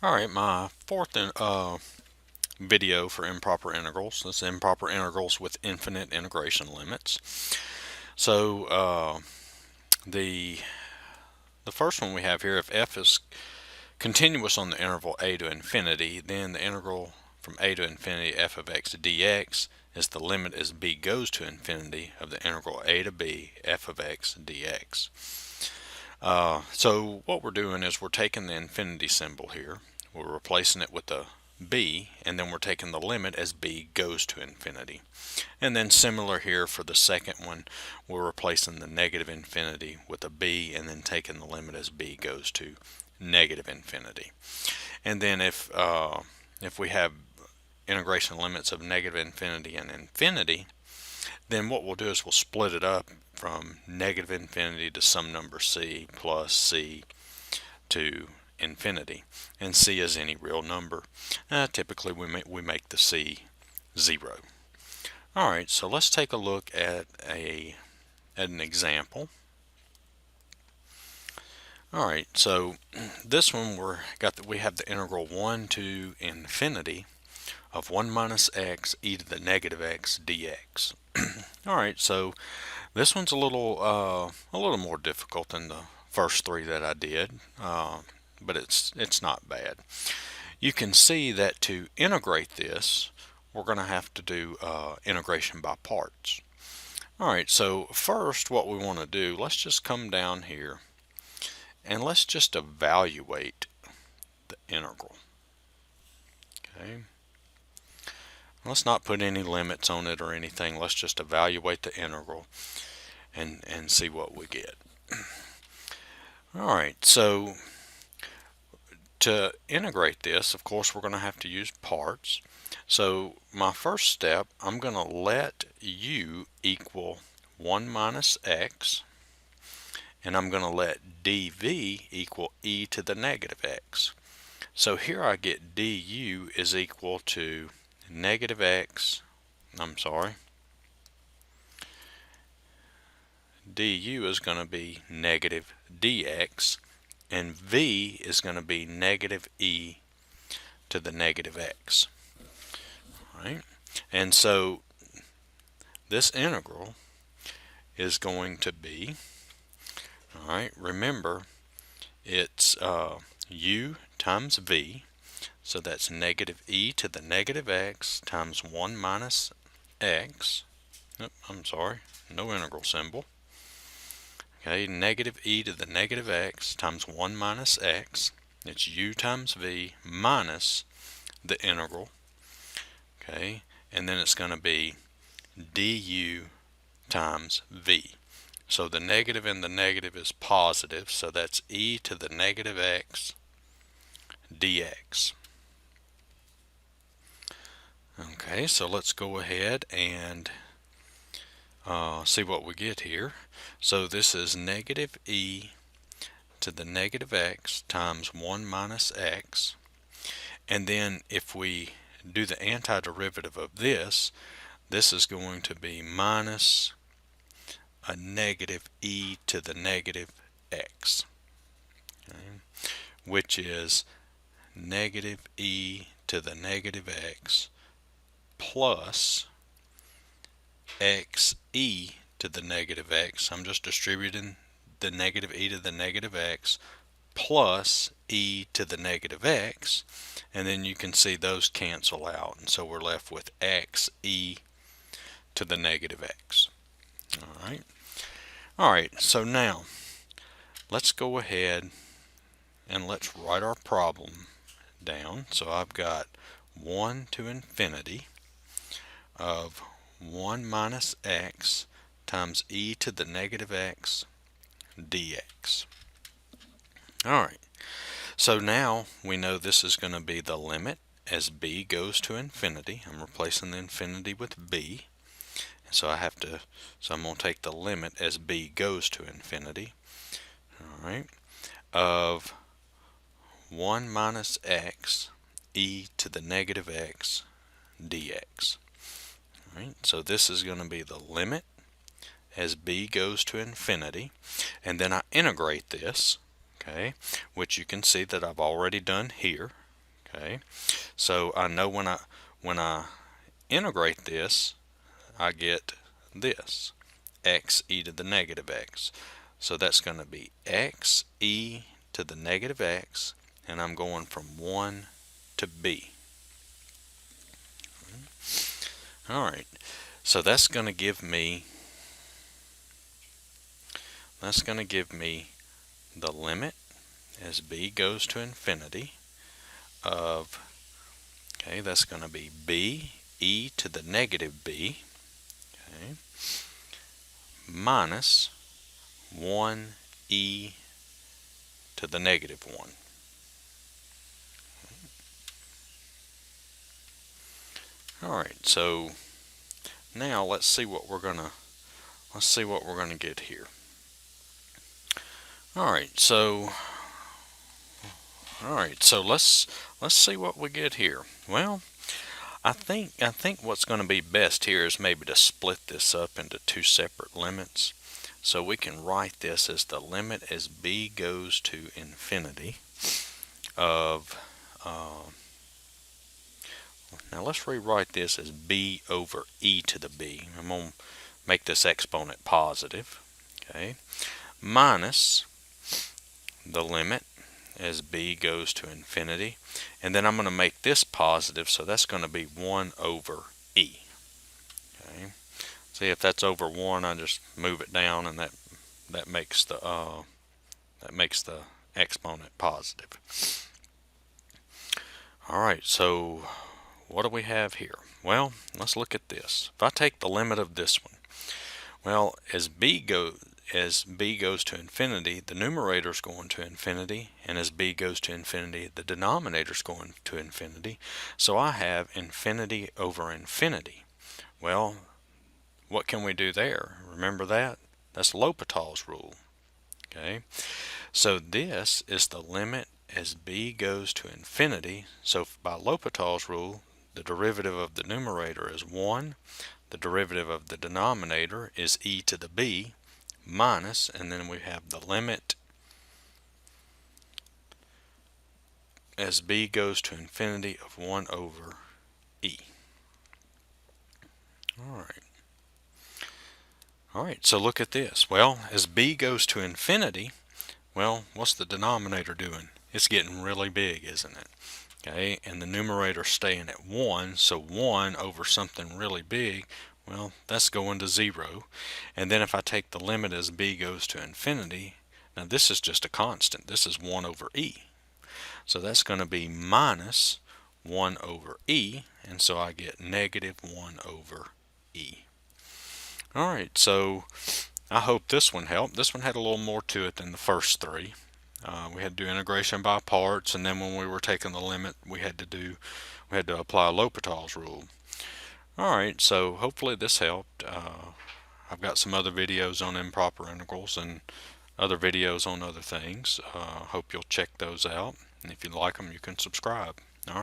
Alright, my fourth video for improper integrals. This is improper integrals with infinite integration limits. So the first one we have here, if f is continuous on the interval a to infinity, then the integral from a to infinity f of x dx is the limit as b goes to infinity of the integral a to b f of x dx. So what we're doing is we're taking the infinity symbol here, we're replacing it with a b, and then we're taking the limit as b goes to infinity. And then similar here for the second one, we're replacing the negative infinity with a b and then taking the limit as b goes to negative infinity. And then if we have integration limits of negative infinity and infinity, then what we'll do is we'll split it up from negative infinity to some number c plus c to infinity, and c is any real number. Typically we make the c 0. Alright, so let's take a look at an example. Alright, so this one we have the integral 1 to infinity of 1 minus x e to the negative x dx. Alright, so this one's a little more difficult than the first three that I did, but it's not bad. You can see that to integrate this, we're going to have to do integration by parts. Alright, so first what we want to do, let's just come down here and let's just evaluate the integral. Okay. Let's not put any limits on it or anything. Let's just evaluate the integral and see what we get. Alright, so to integrate this, of course, we're going to have to use parts. So my first step, I'm going to let u equal 1 minus x, and I'm going to let dv equal e to the negative x. So here I get du is equal to negative x, du is going to be negative dx, and v is going to be negative e to the negative x. Right? And so this integral is going to be, alright, remember it's u times v, so that's negative e to the negative x times 1 minus x. No integral symbol. Okay, negative e to the negative x times 1 minus x. It's u times v minus the integral. Okay, and then it's going to be du times v. So the negative and the negative is positive, so that's e to the negative x dx. Okay, so let's go ahead and see what we get here. So this is negative e to the negative x times 1 minus x, and then if we do the antiderivative of this, this is going to be minus a negative e to the negative x, okay, which is negative e to the negative x plus xe to the negative x. I'm just distributing the negative e to the negative x plus e to the negative x, and then you can see those cancel out, and so we're left with xe to the negative x. Alright, so now let's go ahead and let's write our problem down. So I've got 1 to infinity of 1 minus x times e to the negative x dx. Alright, so now we know this is going to be the limit as b goes to infinity. I'm replacing the infinity with b. So I'm going to take the limit as b goes to infinity. Alright, of 1 minus x e to the negative x dx. Alright, so this is going to be the limit as b goes to infinity, and then I integrate this, okay, which you can see that I've already done here. Okay, so I know when I integrate this, I get this, x e to the negative x. So that's going to be x e to the negative x, and I'm going from 1 to b. Alright, so that's going to give me the limit as b goes to infinity of, okay, that's going to be b e to the negative b, okay, minus 1 e to the negative 1. Alright, so now let's see what we're gonna get here. Alright, so let's see what we get here. Well, I think what's going to be best here is maybe to split this up into two separate limits. So we can write this as the limit as b goes to infinity of, now let's rewrite this as b over e to the b. I'm going to make this exponent positive, okay, minus the limit as b goes to infinity, and then I'm going to make this positive, so that's going to be 1 over e. Okay, see, if that's over 1, I just move it down, and that makes the exponent positive. All right, so what do we have here? Well, let's look at this. If I take the limit of this one, well, as b goes to infinity, the numerator is going to infinity, and as b goes to infinity, the denominator is going to infinity. So I have infinity over infinity. Well, what can we do there? Remember that? That's L'Hopital's rule. Okay, so this is the limit as b goes to infinity. So by L'Hopital's rule, the derivative of the numerator is 1. The derivative of the denominator is e to the b minus, and then we have the limit as b goes to infinity of 1 over e. Alright, so look at this. Well, as b goes to infinity, well, what's the denominator doing? It's getting really big, isn't it? Okay, and the numerator staying at 1, so 1 over something really big, well, that's going to 0. And then if I take the limit as b goes to infinity, now this is just a constant. This is 1 over e. So that's going to be minus 1 over e, and so I get negative 1 over e. Alright, so I hope this one helped. This one had a little more to it than the first three. We had to do integration by parts, and then when we were taking the limit, we had to apply L'Hopital's rule. Alright, so hopefully this helped. I've got some other videos on improper integrals and other videos on other things. Hope you'll check those out, and if you like them, you can subscribe.